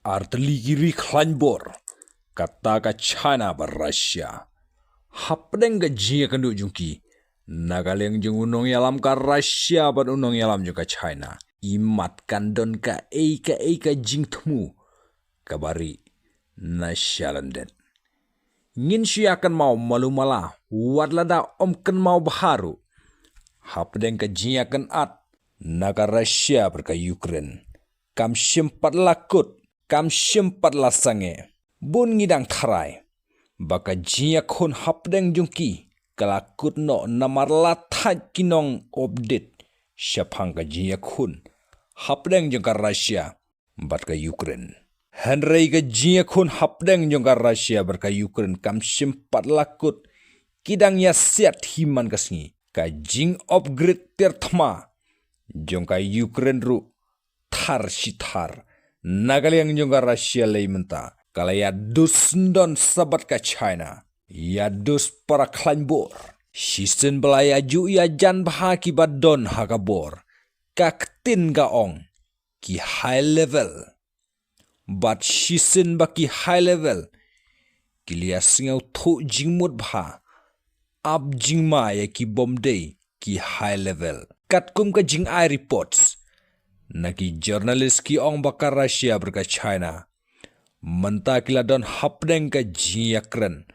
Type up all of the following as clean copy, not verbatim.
arteligiri klanbor kata ka China ba Russia hapdeng ga jia kandu jungki nagaleng jung unong yalam ka Russia ban unong yalam jung ka China imat kandon ka eika jing temu kabari na shalanden ngin akan mau malumala wadlada omken mau baharu hapdeng ka jia kan at naga Russia berka Ukraine kam simpat lakut kam simpat lasange bun ngidang tharai baka jia khon hapdeng jungki kalakut no namarla thaj kinong update syapang ka jia khon hapdeng jung ka Russia bat ka Ukraine Henry ga jia khon hapdeng jung ka Russia berka Ukraine kam simpat lakut kidang ya siat himan kasngi ka jing upgrade terthma jung ka Ukraine ru thar shithar nagaliang jung ka Russia lay menta kala ya dus ndon sabat ka China ya dus para klanbor shisen belaya ju ya jan baha ki badon hakabor kaktin ga ong ki high level but shisen ba ki high level kilia singau tho jingmut bha ab jingma ya ki bomday ki high level katkum ka jing ai reports naki journalist ki ong bakar Russia berka China menta kila don hapdeng ka jiakren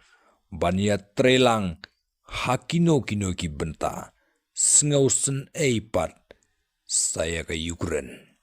bania trelang hakino kino ki benta sngausen eipat saya ka Ukraine